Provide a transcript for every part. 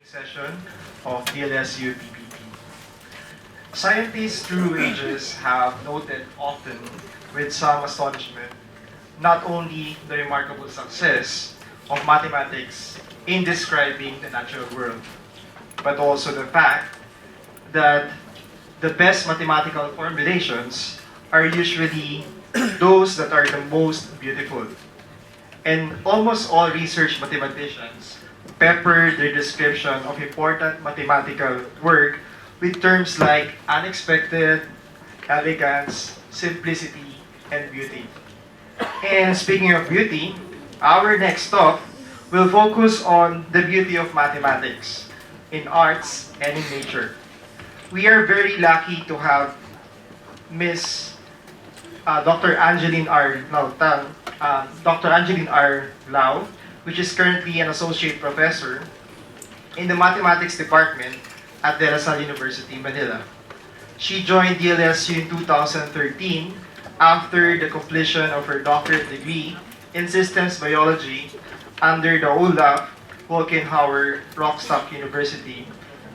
Session of DLSU PPT. Scientists through ages have noted often with some astonishment not only the remarkable success of mathematics in describing the natural world, but also the fact that the best mathematical formulations are usually those that are the most beautiful. And almost all research mathematicians pepper their description of important mathematical work with terms like unexpected, elegance, simplicity, and beauty. And speaking of beauty, our next talk will focus on the beauty of mathematics in arts and in nature. We are very lucky to have Miss Dr. Angelyn R. Lao, Dr. Angelyn R. Lao, which is currently an associate professor in the mathematics department at De La Salle University, Manila. She joined DLSU in 2013 after the completion of her doctorate degree in systems biology under the Olaf Wolkenhauer Rostock University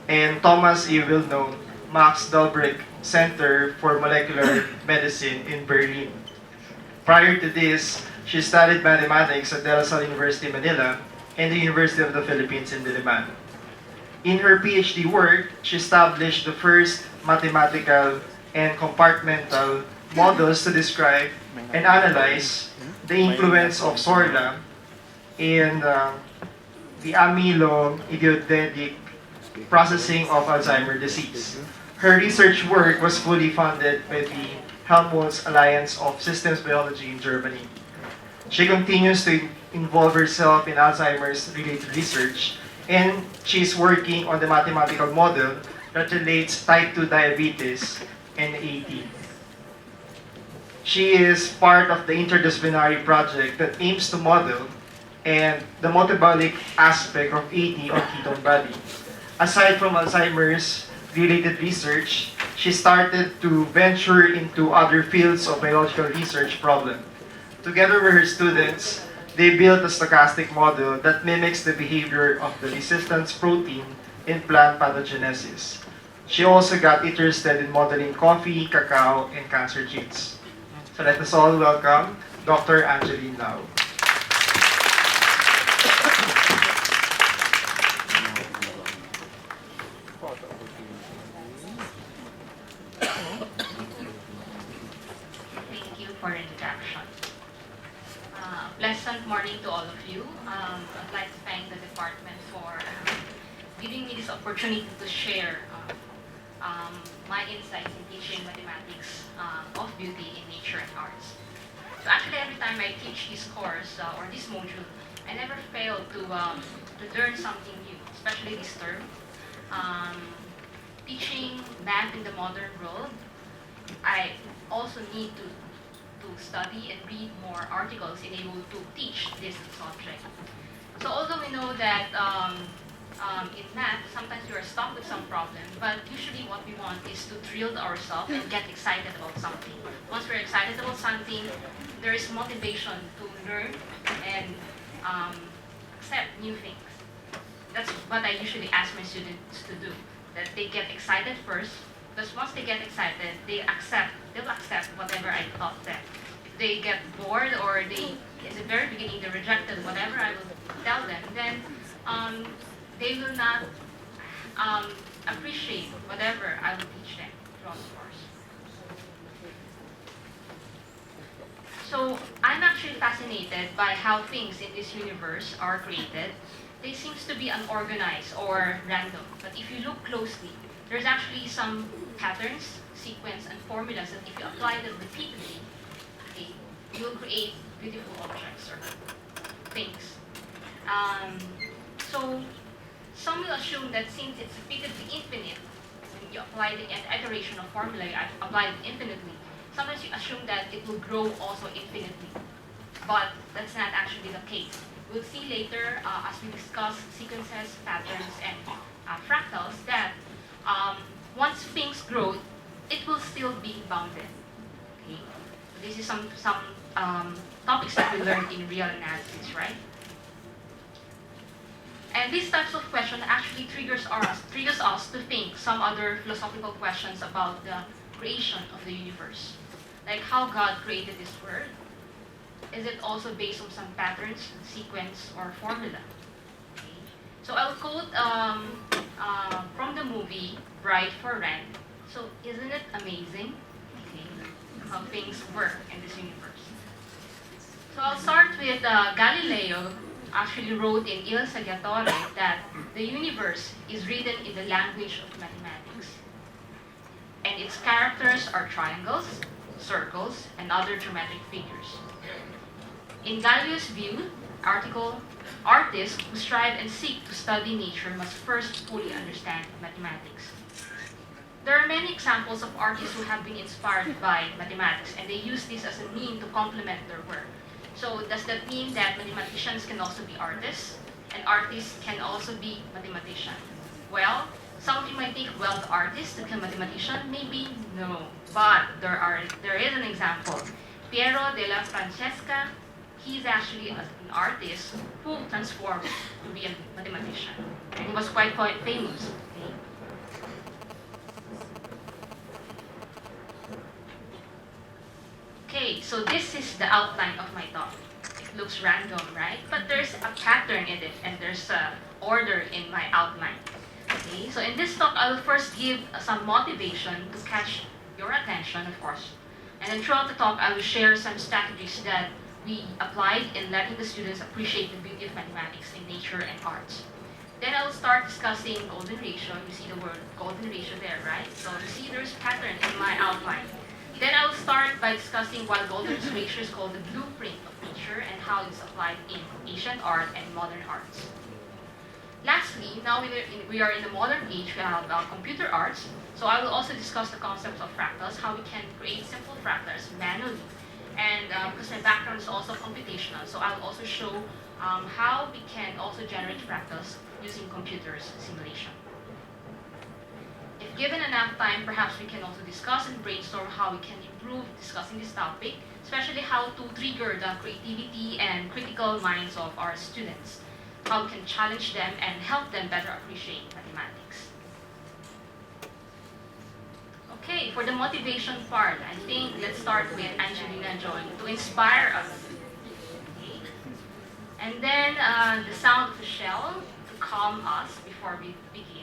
and Thomas E. Wilnow Max Delbrück Center for Molecular Medicine in Berlin. Prior to this, she studied mathematics at De La Salle University, Manila, and the University of the Philippines in Diliman. In her PhD work, she established the first mathematical and compartmental models to describe and analyze the influence of sorla in the amyloidotic processing of Alzheimer's disease. Her research work was fully funded by the Helmholtz Alliance of Systems Biology in Germany. She continues to involve herself in Alzheimer's-related research, and she's working on the mathematical model that relates type 2 diabetes and AD. She is part of the interdisciplinary project that aims to model and the metabolic aspect of AD or ketone body. Aside from Alzheimer's-related research, she started to venture into other fields of biological research problem. Together with her students, they built a stochastic model that mimics the behavior of the resistance protein in plant pathogenesis. She also got interested in modeling coffee, cacao, and cancer genes. So let us all welcome Dr. Angelyn Lao. Thank you for the introduction. Pleasant morning to all of you. I'd like to thank the department for giving me this opportunity to share my insights in teaching mathematics of beauty in nature and arts. So actually, every time I teach this course or this module, I never fail to learn something new, especially this term. Teaching math in the modern world, I also need to study and read more articles in able to teach this subject. So although we know that in math, sometimes we are stuck with some problem, but usually what we want is to drill ourselves and get excited about something. Once we're excited about something, there is motivation to learn and accept new things. That's what I usually ask my students to do, that they get excited first, because once they get excited, they'll accept whatever I taught them. If they get bored or they, at the very beginning, they rejected whatever I will tell them, then they will not appreciate whatever I will teach them throughout the course. So I'm actually fascinated by how things in this universe are created. They seem to be unorganized or random, but if you look closely, there's actually some patterns, sequence, and formulas that if you apply them repeatedly, okay, you will create beautiful objects or things. So some will assume that since it's repeatedly infinite, when you apply the iteration of formula, you apply it infinitely, sometimes you assume that it will grow also infinitely. But that's not actually the case. We'll see later as we discuss sequences, patterns, and fractals that once things grow, it will still be bounded. Okay? This is some topics that we learned in real analysis, right? And these types of questions actually triggers us to think some other philosophical questions about the creation of the universe. Like how God created this world. Is it also based on some patterns, sequence, or formula? Okay. So I'll quote from the movie Bride for Rent. So isn't it amazing, okay, how things work in this universe? So I'll start with Galileo actually wrote in Il Saggiatore that the universe is written in the language of mathematics. And its characters are triangles, circles, and other geometric figures. In Galileo's view, artists who strive and seek to study nature must first fully understand mathematics. There are many examples of artists who have been inspired by mathematics, and they use this as a means to complement their work. So does that mean that mathematicians can also be artists, and artists can also be mathematicians? Well, some of you might think, well, the artist become mathematician? Maybe no, but there is an example. Piero della Francesca, he's actually an artist who transformed to be a mathematician, and he was quite famous. Okay? Okay, so this is the outline of my talk. It looks random, right? But there's a pattern in it, and there's a order in my outline. Okay, so in this talk, I will first give some motivation to catch your attention, of course. And then throughout the talk, I will share some strategies that we applied in letting the students appreciate the beauty of mathematics in nature and arts. Then I will start discussing golden ratio. You see the word golden ratio there, right? So you see there's pattern in my outline. Then I will start by discussing why golden ratio is called the blueprint of nature and how it's applied in ancient art and modern arts. Lastly, now we are in the modern age, we have computer arts. So I will also discuss the concepts of fractals, how we can create simple fractals manually. And because my background is also computational, so I will also show how we can also generate fractals using computers simulation. If given enough time, perhaps we can also discuss and brainstorm how we can improve discussing this topic, especially how to trigger the creativity and critical minds of our students, how we can challenge them and help them better appreciate mathematics. Okay, for the motivation part, I think let's start with Angelina Jolie to inspire us. Okay. And then the sound of the shell to calm us before we begin.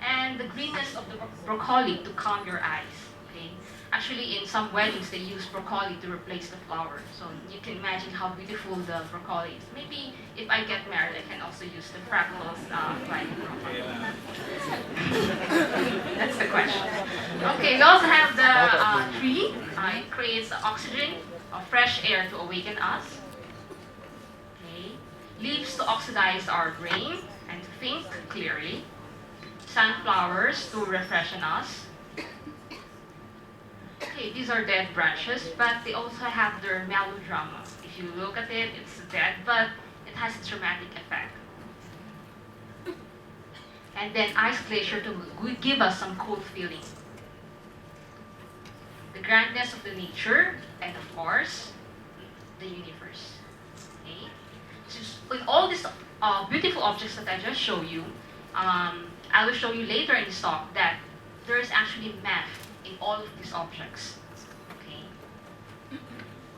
And the greenness of the broccoli to calm your eyes. Okay. Actually, in some weddings, they use broccoli to replace the flower. So you can imagine how beautiful the broccoli is. Maybe if I get married, I can also use the fractals like broccoli. That's the question. Okay, we also have the tree. It creates oxygen, fresh air to awaken us. Okay. Leaves to oxidize our brain and to think clearly. Sunflowers to refreshen us. Okay, these are dead branches, but they also have their melodrama. If you look at it, it's dead, but it has a dramatic effect. And then ice glacier to give us some cold feeling. The grandness of the nature, and of course, the universe. Okay? So with all these beautiful objects that I just showed you, I will show you later in this talk that there is actually math in all of these objects. Okay?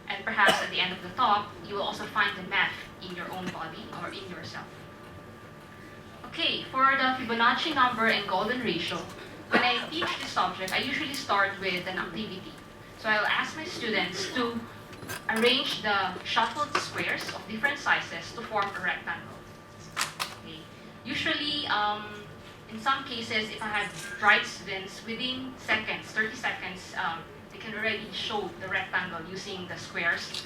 And perhaps at the end of the talk, you will also find the math in your own body or in yourself. Okay, for the Fibonacci number and golden ratio, when I teach this subject, I usually start with an activity. So I'll ask my students to arrange the shuffled squares of different sizes to form a rectangle. Okay. Usually, in some cases, if I have bright students, within seconds, 30 seconds, they can already show the rectangle using the squares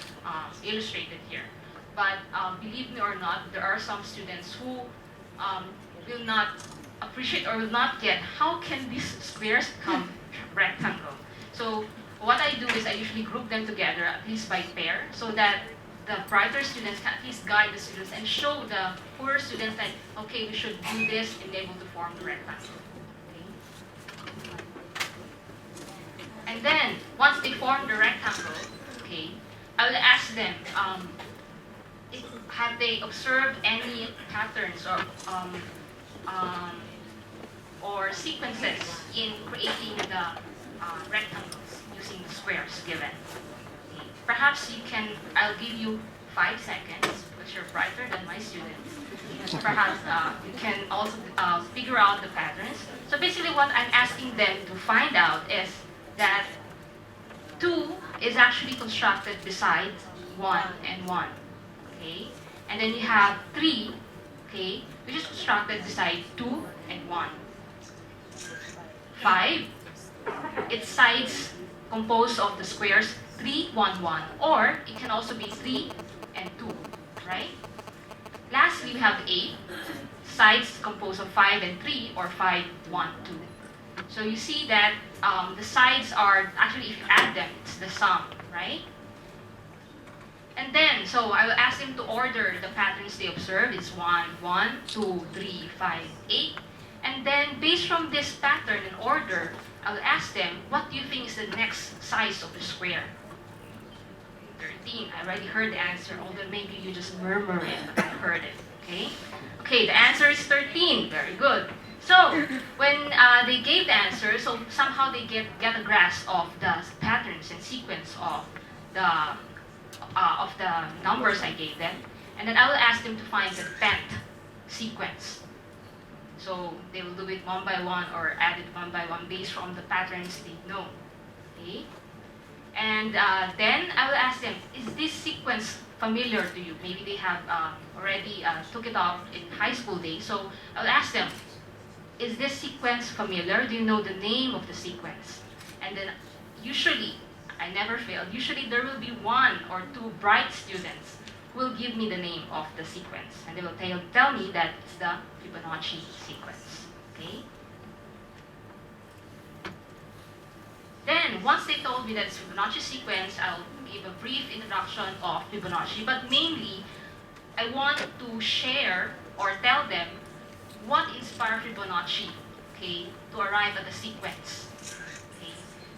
illustrated here. But believe me or not, there are some students who will not appreciate or will not get how can these squares become rectangle. So what I do is I usually group them together, at least by pair, so that the brighter students can at least guide the students and show the poorer students that, okay, we should do this and be able to form the rectangle. Okay. And then, once they form the rectangle, okay, I will ask them, have they observed any patterns or sequences in creating the rectangles using the squares given? Okay. Perhaps you can, I'll give you 5 seconds, because you're brighter than my students. Perhaps you can also figure out the patterns. So basically what I'm asking them to find out is that 2 is actually constructed besides 1 and 1. Okay? And then you have 3, okay, which is constructed beside 2 and 1. 5, its sides composed of the squares 3, 1, 1, or it can also be 3 and 2, right? Lastly, we have 8, sides composed of 5 and 3, or 5, 1, 2. So you see that the sides are, actually if you add them, it's the sum, right? And then, so I will ask them to order the patterns they observe. It's 1, 1, 2, 3, 5, 8. And then, based from this pattern and order, I will ask them, what do you think is the next size of the square? 13. I already heard the answer, although maybe you just murmur it, but I heard it, okay? Okay, the answer is 13. Very good. So, when they gave the answer, so somehow they get a grasp of the patterns and sequence of the numbers I gave them, and then I will ask them to find the 10th sequence. So they will do it one by one or add it one by one based on the patterns they know. Okay? And then I will ask them, is this sequence familiar to you? Maybe they have already took it up in high school days. So I will ask them, is this sequence familiar? Do you know the name of the sequence? And then usually, I never failed, usually there will be 1 or 2 bright students who will give me the name of the sequence. And they will tell me that it's the Fibonacci sequence. Okay? Then, once they told me that it's Fibonacci sequence, I'll give a brief introduction of Fibonacci. But mainly, I want to share or tell them what inspired Fibonacci, okay, to arrive at the sequence. Okay?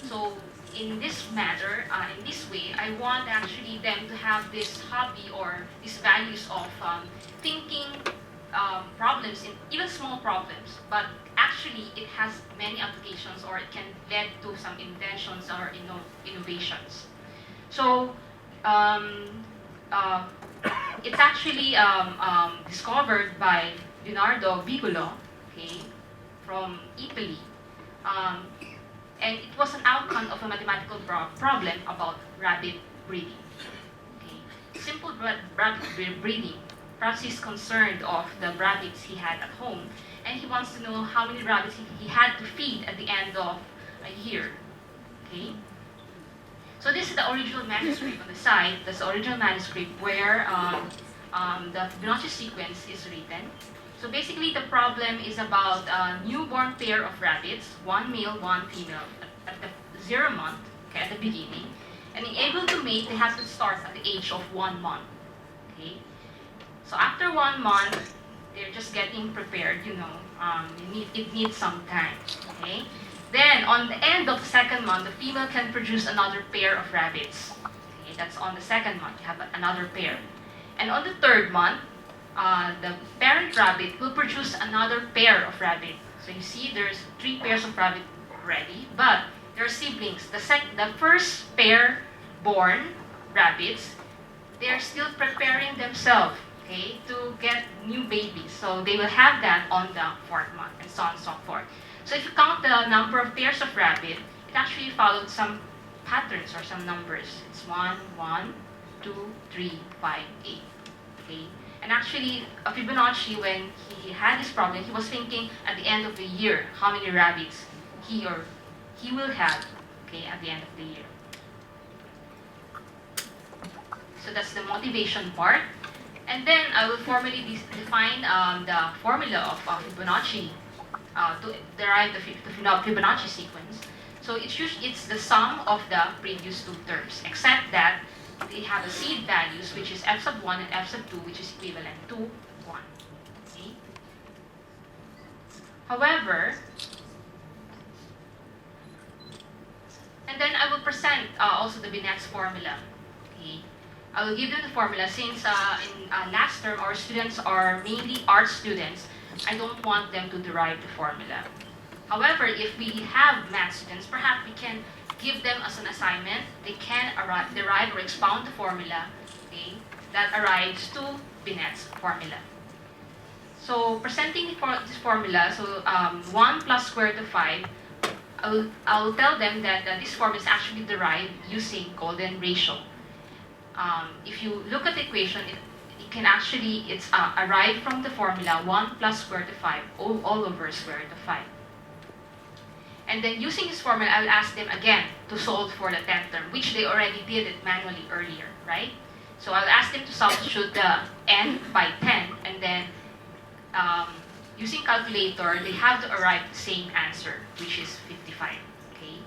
So, in this matter, in this way, I want actually them to have this hobby or these values of thinking problems, even small problems, but actually it has many applications or it can lead to some inventions or innovations. So it's actually discovered by Leonardo Vigolo, okay, from Italy. And it was an outcome of a mathematical problem about rabbit breeding. Okay. Simple rabbit breeding. Perhaps he's concerned of the rabbits he had at home, and he wants to know how many rabbits he had to feed at the end of a year. Okay. So this is the original manuscript on the side. That's the original manuscript where the Fibonacci sequence is written. So basically, the problem is about a newborn pair of rabbits, 1 male, 1 female, at the 0 month, okay, at the beginning. And in able to mate, they have to start at the age of 1 month. Okay. So after 1 month, they're just getting prepared. You know, it needs some time. Okay. Then on the end of the 2nd month, the female can produce another pair of rabbits. Okay, that's on the 2nd month. You have another pair. And on the 3rd month, the parent rabbit will produce another pair of rabbit. So you see there's 3 pairs of rabbit ready, but they're siblings. The first pair born rabbits, they're still preparing themselves, okay, to get new babies. So they will have that on the 4th month, and so on and so forth. So if you count the number of pairs of rabbit, it actually followed some patterns or some numbers. It's 1, 1, 2, 3, 5, 8. Okay. And actually, Fibonacci, when he had this problem, he was thinking at the end of the year how many rabbits he will have, okay, at the end of the year. So that's the motivation part. And then I will formally define the formula of Fibonacci to derive the Fibonacci sequence. So it's the sum of the previous 2 terms, except that they have a seed values, which is f sub 1 and f sub 2, which is equivalent to 1. Okay? However, And then I will present also the Winx formula. Okay. I will give them the formula since in last term our students are mainly art students. I don't want them to derive the formula. However, if we have math students, perhaps we can give them as an assignment. They can derive or expound the formula, okay, that arrives to Winx formula. So presenting this formula, so 1 plus square root of 5, I'll tell them that this formula is actually derived using golden ratio. If you look at the equation, it can actually, it's arrived from the formula 1 plus square root of 5, all over square root of 5. And then using this formula, I'll ask them again to solve for the 10th term, which they already did it manually earlier, right? So I'll ask them to substitute the n by 10, and then using calculator, they have to arrive at the same answer, which is 55, okay?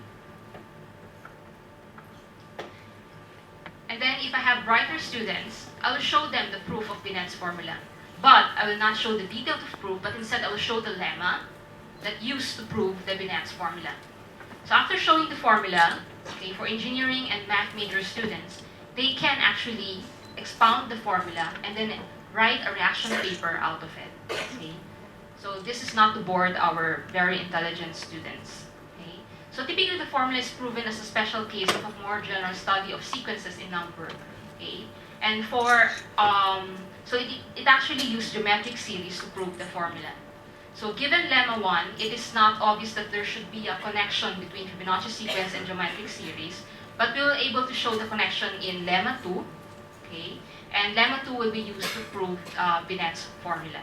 And then if I have brighter students, I will show them the proof of Winx formula. But I will not show the details of proof, but instead I will show the lemma that used to prove the Winx formula. So after showing the formula, okay, for engineering and math major students, they can actually expound the formula and then write a reaction paper out of it. Okay? So this is not to board our very intelligent students. Okay? So typically the formula is proven as a special case of a more general study of sequences in number. Okay? And for, so it actually used geometric series to prove the formula. So given lemma 1, it is not obvious that there should be a connection between Fibonacci sequence and geometric series, but we were able to show the connection in lemma 2, okay? And lemma 2 will be used to prove Winx formula.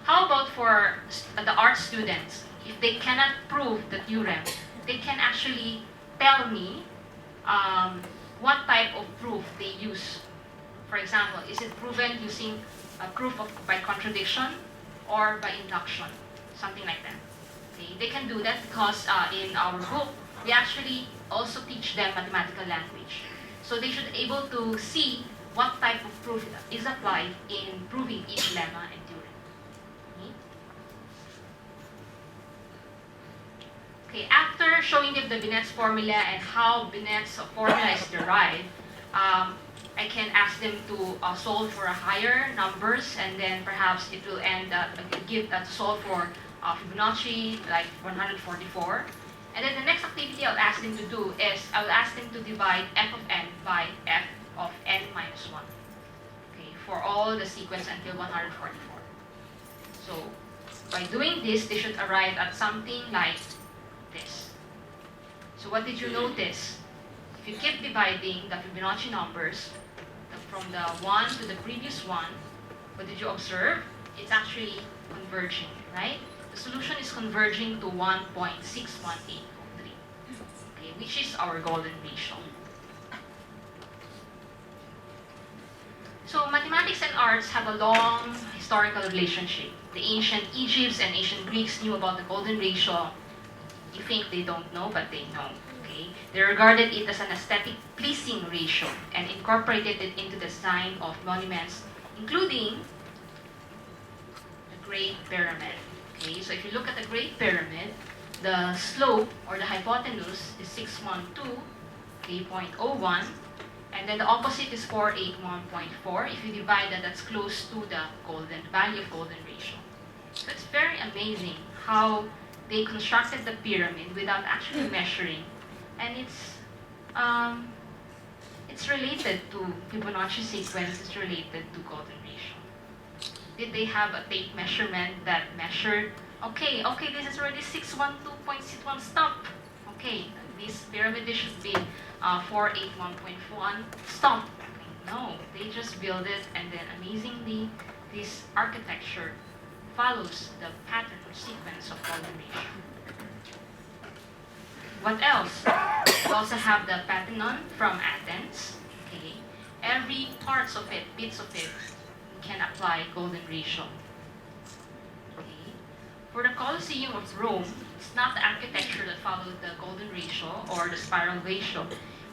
How about for the art students? If they cannot prove the theorem, they can actually tell me what type of proof they use. For example, is it proven using a proof by contradiction or by induction? Something like that. Okay? They can do that because in our book, we actually also teach them mathematical language. So they should be able to see what type of proof is applied in proving each lemma and theorem. Okay, after showing them the Winx formula and how Winx formula is derived, I can ask them to solve for higher numbers, and then perhaps it will end give to solve for Fibonacci, like 144. And then the next activity I'll ask them to do is I will ask them to divide f of n by f of n minus 1. Okay, for all the sequence until 144. So by doing this, they should arrive at something like this. So what did you notice? If you keep dividing the Fibonacci numbers from the 1 to the previous one, what did you observe? It's actually converging, right? The solution is converging to 1.6183, okay, which is our golden ratio. So mathematics and arts have a long historical relationship. The ancient Egypts and ancient Greeks knew about the golden ratio. You think they don't know, but they know. Okay? They regarded it as an aesthetic pleasing ratio and incorporated it into the design of monuments, including the Great Pyramid. Okay? So if you look at the Great Pyramid, the slope or the hypotenuse is 612, 3.01, and then the opposite is 481.4. If you divide that, that's close to the value of golden ratio. So it's very amazing how they constructed the pyramid without actually measuring, and it's related to Fibonacci sequence. It's related to golden ratio. Did they have a tape measurement that measured? Okay, this is already 612.61. Stop. Okay, this pyramid this should be 481.1. Stop. No, they just build it, and then amazingly, this architecture follows the pattern or sequence of golden ratio. What else? We also have the Parthenon from Athens. Okay, every parts of it, bits of it, can apply golden ratio. Okay, for the Colosseum of Rome, it's not the architecture that followed the golden ratio or the spiral ratio.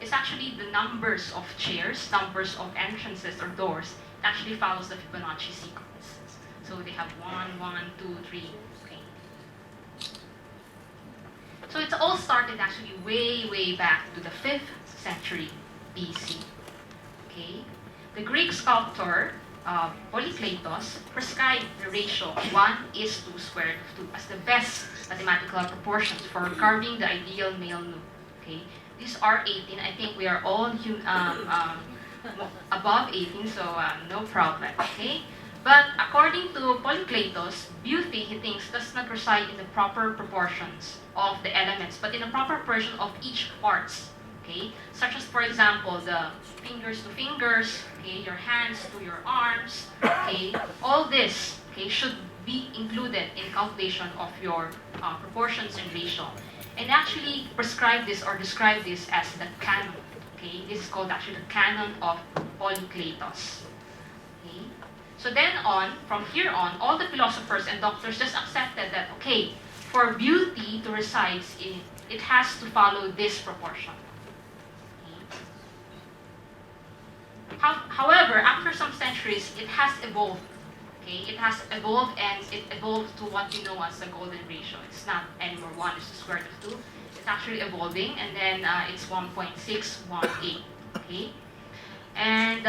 It's actually the numbers of chairs, numbers of entrances or doors. It actually follows the Fibonacci sequence. So they have 1, 1, 2, 3. Okay. So it all started actually way back to the 5th century BC. Okay? The Greek sculptor Polykleitos prescribed the ratio 1:2 square root of 2 as the best mathematical proportions for carving the ideal male nude. Okay? These are 18. I think we are all above 18, so no problem. Okay? But according to Polykleitos, beauty, he thinks, does not reside in the proper proportions of the elements, but in the proper proportion of each parts. Okay? Such as, for example, the fingers to fingers, okay, your hands to your arms, okay? All this, okay, should be included in calculation of your proportions and ratio. And actually prescribe this or describe this as the canon. Okay? This is called actually the canon of Polykleitos. Okay? So then on, from here on, all the philosophers and doctors just accepted that, okay, for beauty to reside in, it has to follow this proportion. However, after some centuries, it has evolved. Okay, it has evolved, and it evolved to what we know as the golden ratio. It's not anymore 1:2. It's actually evolving, and then it's 1.618. Okay, and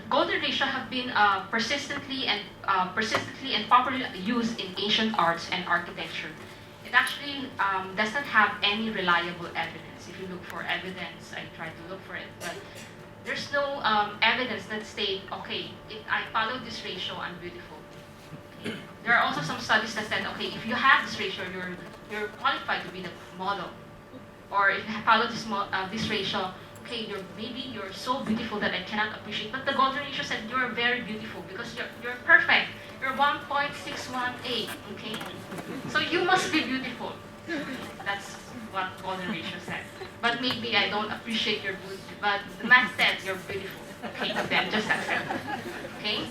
golden ratio have been persistently and popularly used in ancient arts and architecture. It actually does not have any reliable evidence. If you look for evidence, I try to look for it, but there's no evidence that state, okay, if I follow this ratio, I'm beautiful. Okay. There are also some studies that said, okay, if you have this ratio, you're qualified to be the model. Or if you follow this ratio, okay, maybe you're so beautiful that I cannot appreciate. But the golden ratio said you're very beautiful because you're perfect. You're 1.618. Okay, so you must be beautiful. That's what golden ratio said. But maybe I don't appreciate your beauty. But the math said you're beautiful. Okay, then just accept it. Okay.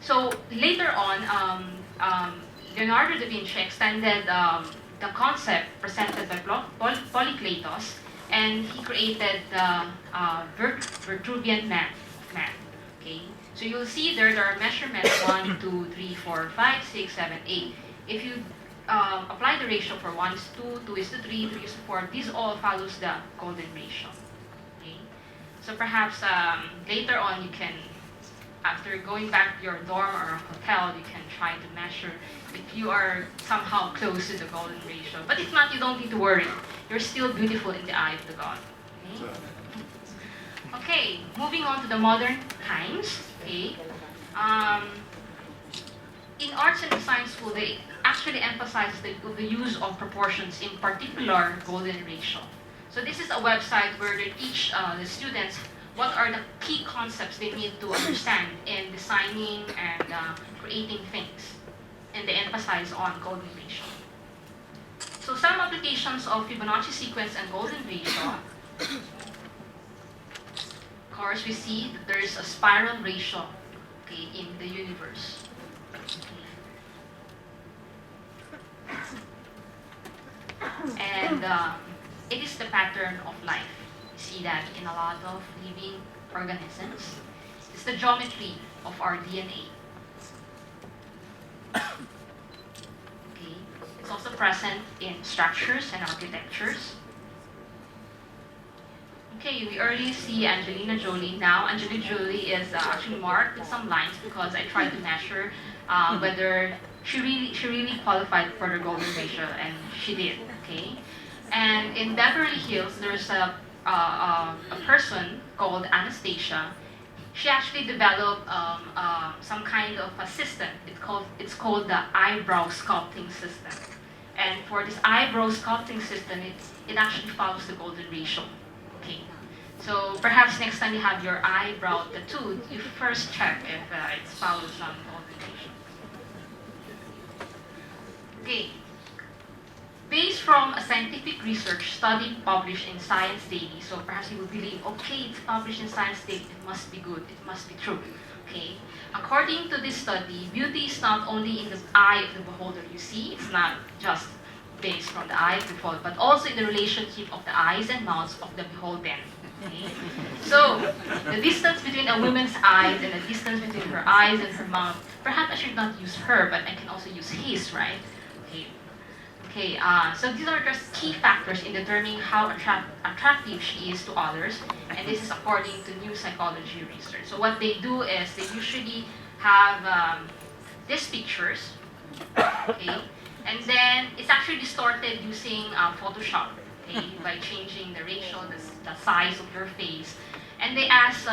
So later on, Leonardo da Vinci extended the concept presented by Polykleitos, and he created the Vitruvian math. Okay, so you'll see there are measurements 1, 2, 3, 4, 5, 6, 7, 8. If you apply the ratio for 1:2, 2:3, 3:4, this all follows the golden ratio. Okay, so perhaps later on you can, after going back to your dorm or hotel, you can try to measure if you are somehow close to the golden ratio. But if not, you don't need to worry. You're still beautiful in the eye of the God. Okay, okay, moving on to the modern times. Okay, in arts and design school, they actually emphasize the use of proportions, in particular golden ratio. So this is a website where they teach the students what are the key concepts they need to understand in designing and creating things. And they emphasize on golden ratio. So some applications of Fibonacci sequence and golden ratio. Of course, we see that there is a spiral ratio, okay, in the universe. And it is the pattern of life. You see that in a lot of living organisms. It's the geometry of our DNA. Okay. It's also present in structures and architectures. Okay, we earlier see Angelina Jolie. Now, Angelina Jolie is actually marked with some lines because I tried to measure whether she really qualified for the golden ratio, and she did. Okay, and in Beverly Hills, there's a person called Anastasia. She actually developed some kind of a system. It's called the eyebrow sculpting system. And for this eyebrow sculpting system, it actually follows the golden ratio. Okay, so perhaps next time you have your eyebrow tattooed, you first check if it follows some golden ratio. Okay. Based from a scientific research study published in Science Daily, so perhaps you will believe, okay, it's published in Science Daily, it must be good, it must be true. Okay. According to this study, beauty is not only in the eye of the beholder. You see, it's not just based from the eye of the beholder, but also in the relationship of the eyes and mouths of the beholden. Okay. So, the distance between a woman's eyes and the distance between her eyes and her mouth, perhaps I should not use her, but I can also use his, right? So these are just key factors in determining how attractive she is to others, and this is according to new psychology research. So what they do is they usually have these pictures, okay, and then it's actually distorted using Photoshop, okay, by changing the ratio, the size of your face, and they ask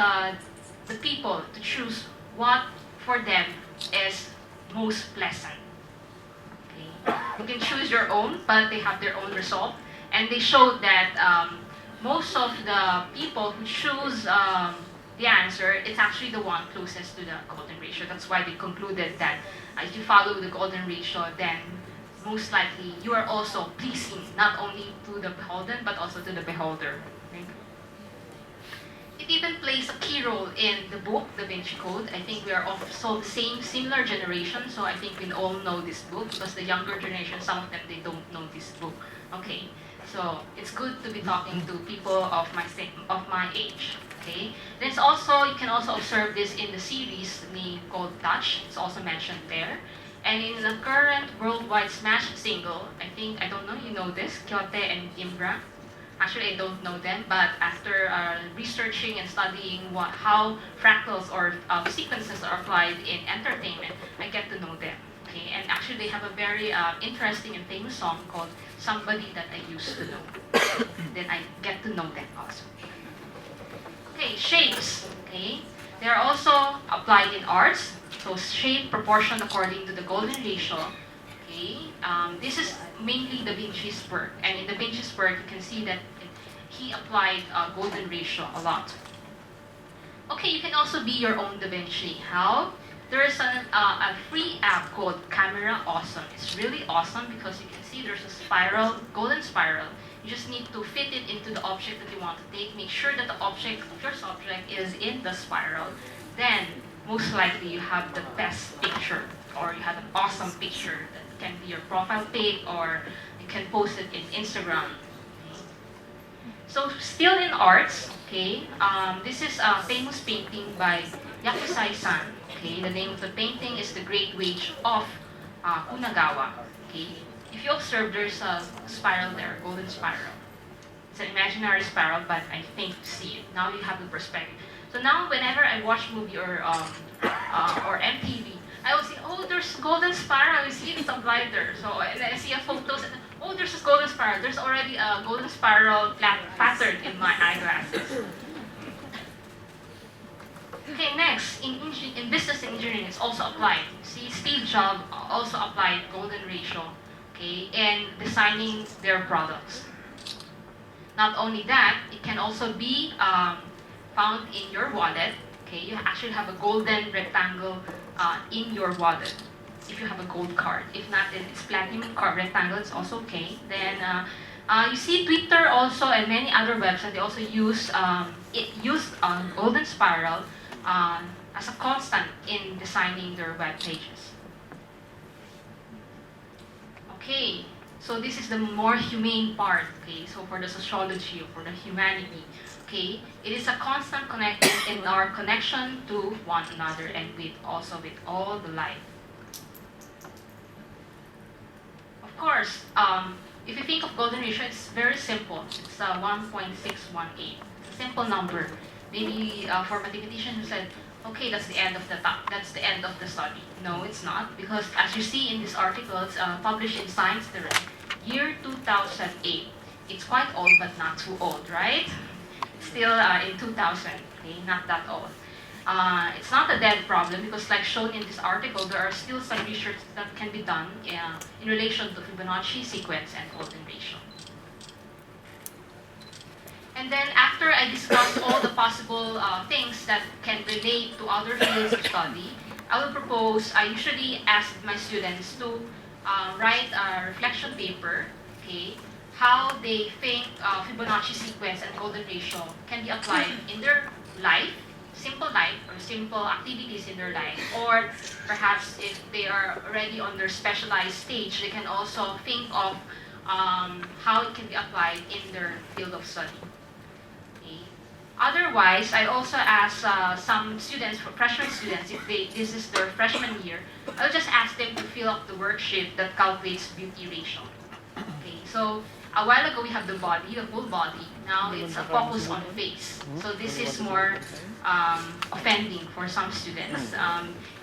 the people to choose what for them is most pleasant. You can choose your own, but they have their own result. And they showed that most of the people who choose the answer, it's actually the one closest to the golden ratio. That's why they concluded that if you follow the golden ratio, then most likely you are also pleasing not only to the beholden, but also to the beholder. Okay? It even plays a key role in the book, Da Vinci Code. I think we are of similar generation, so I think we all know this book, because the younger generation, some of them, they don't know this book. Okay, so it's good to be talking to people of my age. Okay, there's also, you can also observe this in the series called Touch. It's also mentioned there. And in the current worldwide smash single, I don't know, you know this, Kyote and Imbra. Actually, I don't know them, but after researching and studying how fractals or sequences are applied in entertainment, I get to know them. Okay, and actually, they have a very interesting and famous song called "Somebody That I Used to Know." Then I get to know them also. Okay, shapes. Okay, they are also applied in arts. So shape proportion according to the golden ratio. Okay, this is mainly Da Vinci's work, and in Da Vinci's work, you can see that he applied golden ratio a lot. Okay, you can also be your own Da Vinci. How? There is a free app called Camera Awesome. It's really awesome because you can see there's a spiral, golden spiral. You just need to fit it into the object that you want to take. Make sure that the object of your subject is in the spiral. Then, most likely, you have the best picture, or you have an awesome picture that can be your profile pic, or you can post it in Instagram. So still in arts, okay, this is a famous painting by Yakusai-san. Okay, the name of the painting is The Great Wage of Kunagawa. Okay, if you observe, there's a spiral there, golden spiral. It's an imaginary spiral, but I think you see it. Now you have the perspective. So now, whenever I watch movie or MTV, I will see, oh, there's golden spiral. You see it's applied there. So and I see a photos, and oh, there's this golden spiral. There's already a golden spiral pattern in my eyeglasses. Okay, next, in business engineering, it's also applied. See, Steve Jobs also applied golden ratio, okay, in designing their products. Not only that, it can also be found in your wallet. Okay, you actually have a golden rectangle in your wallet if you have a gold card. If not, then it's platinum card rectangle. It's also okay. Then you see Twitter also and many other websites. They also use golden spiral as a constant in designing their web pages. Okay, so this is the more humane part. Okay, so for the sociology, for the humanity. Okay, it is a constant connection in our connection to one another and with all the life. Of course, if you think of golden ratio, it's very simple. It's 1.618. It's a simple number. Maybe for mathematician who said, okay, that's the end of the study. No, it's not, because as you see in this article, it's published in Science Direct, year 2008. It's quite old, but not too old, right? Still in 2000, okay, not that old. It's not a dead problem because, like shown in this article, there are still some research that can be done in relation to Fibonacci sequence and golden ratio. And then after I discuss all the possible things that can relate to other fields of study, I will propose, I usually ask my students to write a reflection paper, okay, how they think Fibonacci sequence and golden ratio can be applied in their life, simple life, or simple activities in their life, or perhaps if they are already on their specialized stage, they can also think of how it can be applied in their field of study. Okay. Otherwise, I also ask some students, freshman students, if this is their freshman year, I'll just ask them to fill up the worksheet that calculates beauty ratio. Okay, so a while ago we have the body, the whole body. Now it's a focus on face. So this is more offending for some students.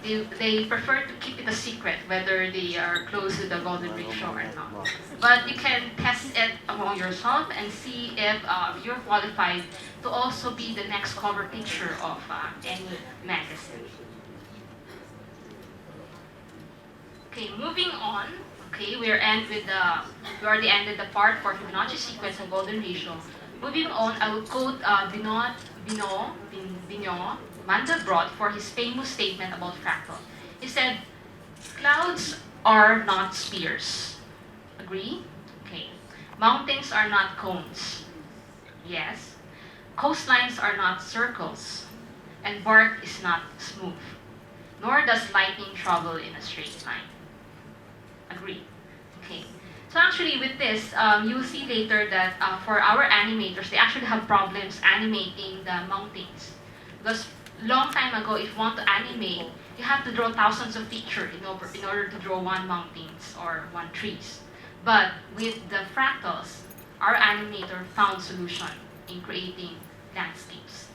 They prefer to keep it a secret whether they are close to the golden ratio or not. But you can test it among yourself and see if you're qualified to also be the next cover picture of any magazine. Okay, moving on. Okay, we already ended the part for Fibonacci sequence and golden ratio. Moving on, I will quote Binot Mandelbrot for his famous statement about fractal. He said, "Clouds are not spheres." Agree? Okay. Mountains are not cones. Yes. Coastlines are not circles. And bark is not smooth. Nor does lightning travel in a straight line. Agree? Okay. So actually with this, you'll see later that for our animators, they actually have problems animating the mountains. Because long time ago, if you want to animate, you have to draw thousands of pictures in order to draw one mountains or one trees. But with the fractals, our animator found solution in creating landscapes.